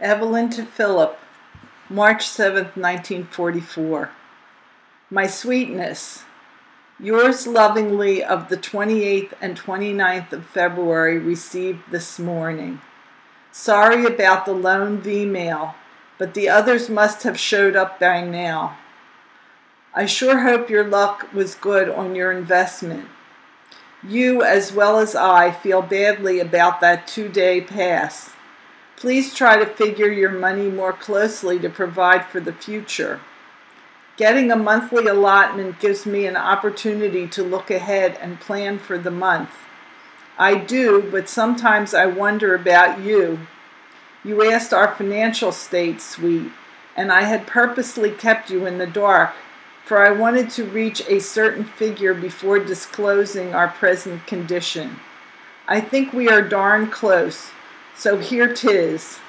Evelyn to Philip, March 7th, 1944. My sweetness, yours lovingly of the 28th and 29th of February received this morning. Sorry about the lone V-mail, but the others must have showed up by now. I sure hope your luck was good on your investment. You, as well as I, feel badly about that 2-day pass. Please try to figure your money more closely to provide for the future. Getting a monthly allotment gives me an opportunity to look ahead and plan for the month. I do, but sometimes I wonder about you. You asked our financial state, sweet, and I had purposely kept you in the dark, for I wanted to reach a certain figure before disclosing our present condition. I think we are darn close, so here 'tis.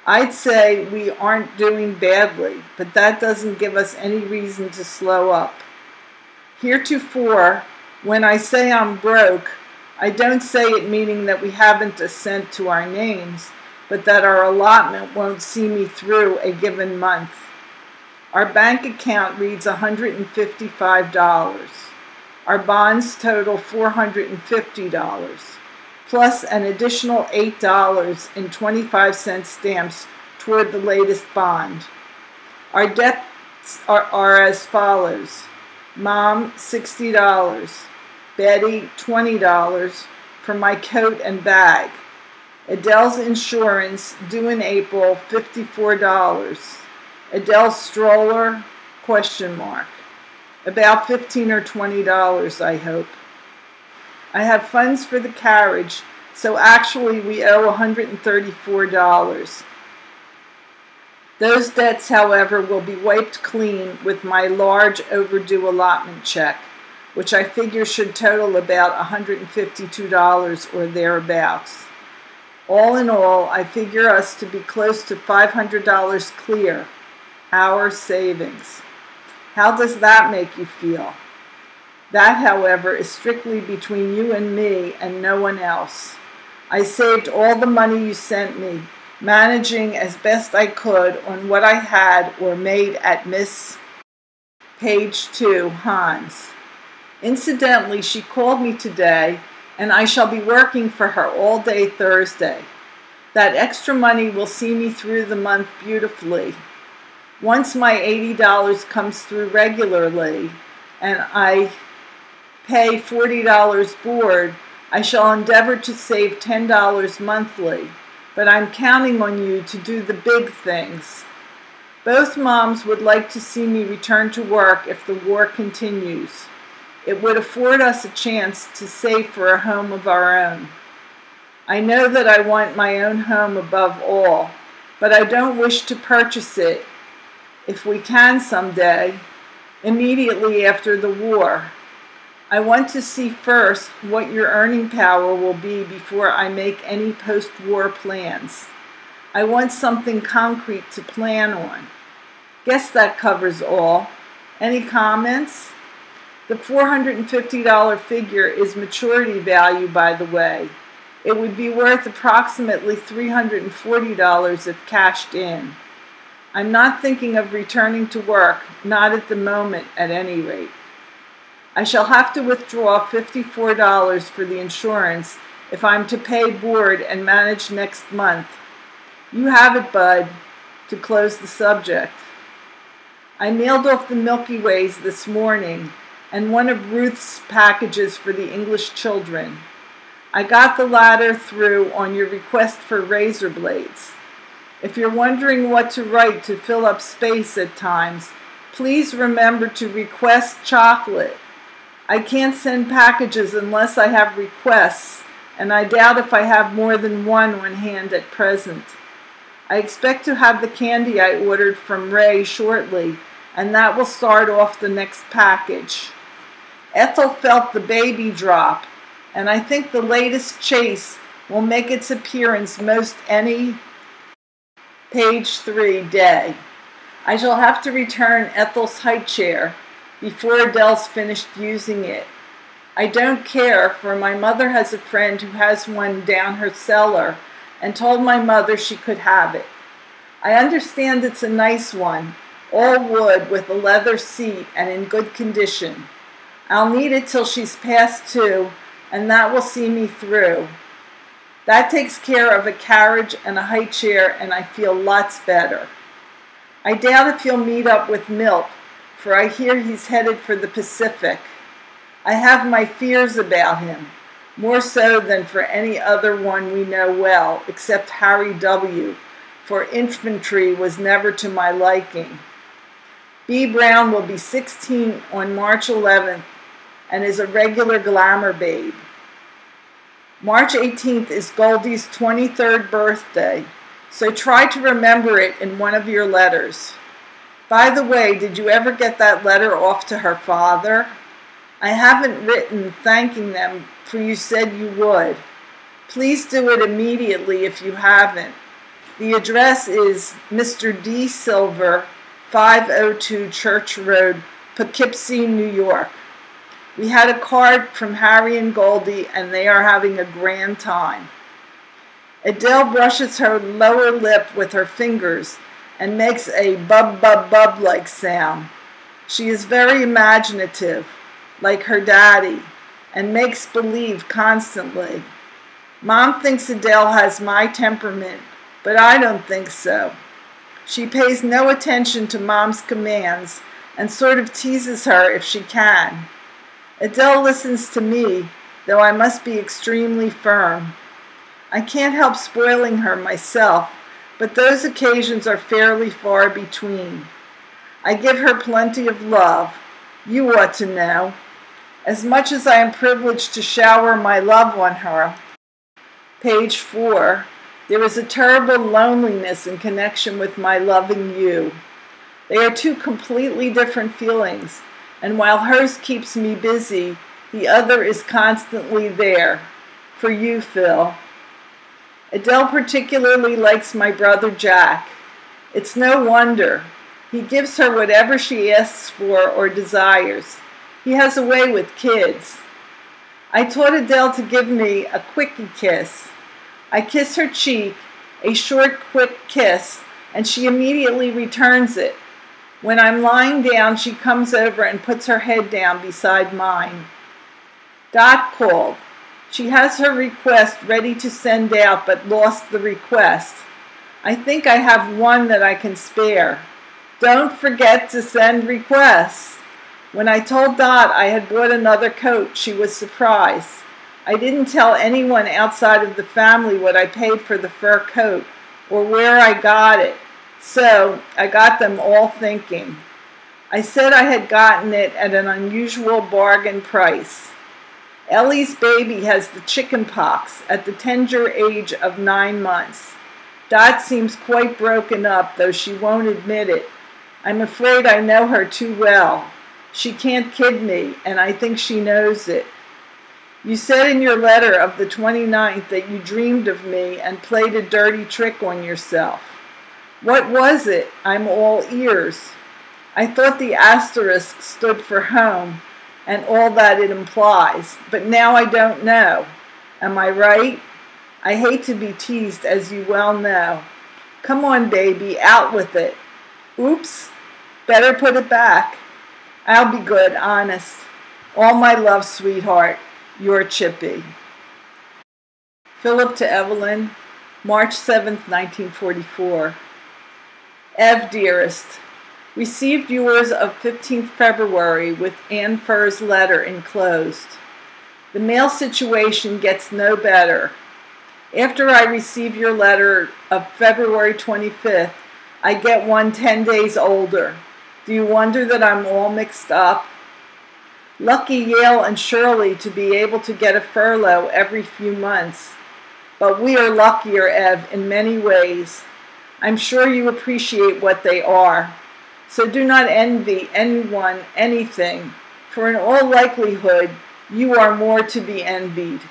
I'd say we aren't doing badly, but that doesn't give us any reason to slow up. Heretofore, when I say I'm broke, I don't say it meaning that we haven't a cent to our names, but that our allotment won't see me through a given month. Our bank account reads $155. Our bonds total $450, plus an additional $8.25 stamps toward the latest bond. Our debts are as follows. Mom, $60. Betty, $20 for my coat and bag. Adele's insurance, due in April, $54. Adele's stroller, ? About $15 or $20, I hope. I have funds for the carriage, so actually we owe $134. Those debts, however, will be wiped clean with my large overdue allotment check, which I figure should total about $152 or thereabouts. All in all, I figure us to be close to $500 clear, our savings. How does that make you feel? That, however, is strictly between you and me and no one else. I saved all the money you sent me, managing as best I could on what I had or made at Miss Page 2, Hans. Incidentally, she called me today, and I shall be working for her all day Thursday. That extra money will see me through the month beautifully. Once my $80 comes through regularly, and I pay $40 board, I shall endeavor to save $10 monthly, but I'm counting on you to do the big things. Both moms would like to see me return to work if the war continues. It would afford us a chance to save for a home of our own. I know that I want my own home above all, but I don't wish to purchase it, if we can someday, immediately after the war. I want to see first what your earning power will be before I make any post-war plans. I want something concrete to plan on. Guess that covers all. Any comments? The $450 figure is maturity value, by the way. It would be worth approximately $340 if cashed in. I'm not thinking of returning to work, not at the moment at any rate. I shall have to withdraw $54 for the insurance if I'm to pay board and manage next month. You have it, bud, to close the subject. I mailed off the Milky Ways this morning and one of Ruth's packages for the English children. I got the latter through on your request for razor blades. If you're wondering what to write to fill up space at times, please remember to request chocolate. I can't send packages unless I have requests, and I doubt if I have more than one on hand at present. I expect to have the candy I ordered from Ray shortly, and that will start off the next package. Ethel felt the baby drop, and I think the latest chase will make its appearance most any Page 3 day. I shall have to return Ethel's high chair before Adele's finished using it. I don't care, for my mother has a friend who has one down her cellar and told my mother she could have it. I understand it's a nice one, all wood with a leather seat and in good condition. I'll need it till she's past 2, and that will see me through. That takes care of a carriage and a high chair, and I feel lots better. I doubt if he'll meet up with Milt, for I hear he's headed for the Pacific. I have my fears about him, more so than for any other one we know well, except Harry W., for infantry was never to my liking. B. Brown will be 16 on March 11th and is a regular glamour babe. March 18th is Goldie's 23rd birthday, so try to remember it in one of your letters. By the way, did you ever get that letter off to her father? I haven't written thanking them, for you said you would. Please do it immediately if you haven't. The address is Mr. D. Silver, 502 Church Road, Poughkeepsie, New York. We had a card from Harry and Goldie, and they are having a grand time. Adele brushes her lower lip with her fingers and makes a bub-bub-bub-like sound. She is very imaginative, like her daddy, and makes believe constantly. Mom thinks Adele has my temperament, but I don't think so. She pays no attention to Mom's commands and sort of teases her if she can. Adele listens to me, though I must be extremely firm. I can't help spoiling her myself, but those occasions are fairly far between. I give her plenty of love. You ought to know. As much as I am privileged to shower my love on her. Page 4. There is a terrible loneliness in connection with my loving you. They are two completely different feelings, and while hers keeps me busy, the other is constantly there. For you, Phil. Adele particularly likes my brother Jack. It's no wonder. He gives her whatever she asks for or desires. He has a way with kids. I taught Adele to give me a quickie kiss. I kiss her cheek, a short, quick kiss, and she immediately returns it. When I'm lying down, she comes over and puts her head down beside mine. Dot called. She has her request ready to send out, but lost the request. I think I have one that I can spare. Don't forget to send requests. When I told Dot I had bought another coat, she was surprised. I didn't tell anyone outside of the family what I paid for the fur coat or where I got it, so I got them all thinking. I said I had gotten it at an unusual bargain price. Ellie's baby has the chicken pox at the tender age of 9 months. Dot seems quite broken up, though she won't admit it. I'm afraid I know her too well. She can't kid me, and I think she knows it. You said in your letter of the 29th that you dreamed of me and played a dirty trick on yourself. What was it? I'm all ears. I thought the asterisk stood for home and all that it implies, but now I don't know. Am I right? I hate to be teased, as you well know. Come on, baby, out with it. Oops, better put it back. I'll be good, honest. All my love, sweetheart. Your Chippy. Philip to Evelyn, March 7th, 1944. Ev, dearest, received yours of 15th February with Ann Furr's letter enclosed. The mail situation gets no better. After I receive your letter of February 25th, I get one 10 days older. Do you wonder that I'm all mixed up? Lucky Yale and Shirley to be able to get a furlough every few months. But we are luckier, Ev, in many ways. I'm sure you appreciate what they are. So do not envy anyone anything, for in all likelihood, you are more to be envied.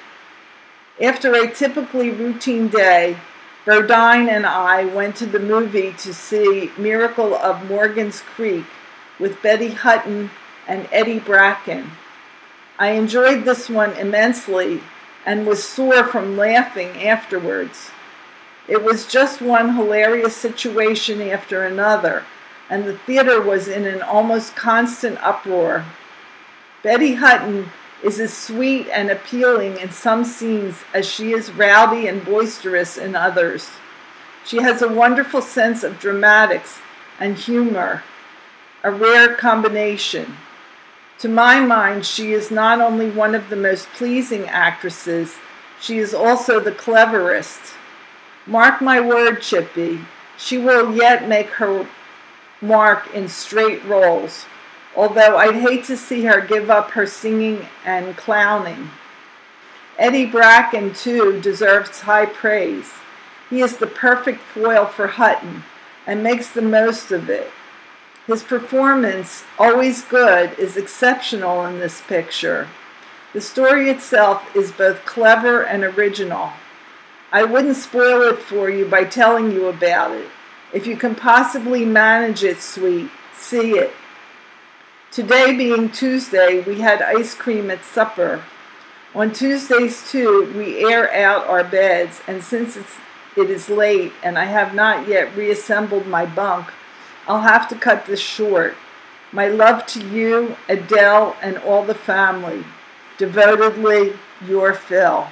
After a typically routine day, Burdine and I went to the movie to see Miracle of Morgan's Creek with Betty Hutton and Eddie Bracken. I enjoyed this one immensely and was sore from laughing afterwards. It was just one hilarious situation after another, and the theater was in an almost constant uproar. Betty Hutton is as sweet and appealing in some scenes as she is rowdy and boisterous in others. She has a wonderful sense of dramatics and humor, a rare combination. To my mind, she is not only one of the most pleasing actresses, she is also the cleverest. Mark my word, Chippy, she will yet make her mark in straight roles, although I'd hate to see her give up her singing and clowning. Eddie Bracken, too, deserves high praise. He is the perfect foil for Hutton and makes the most of it. His performance, always good, is exceptional in this picture. The story itself is both clever and original. I wouldn't spoil it for you by telling you about it. If you can possibly manage it, sweet, see it. Today being Tuesday, we had ice cream at supper. On Tuesdays, too, we air out our beds, and since it is late and I have not yet reassembled my bunk, I'll have to cut this short. My love to you, Adele, and all the family. Devotedly, your Phil.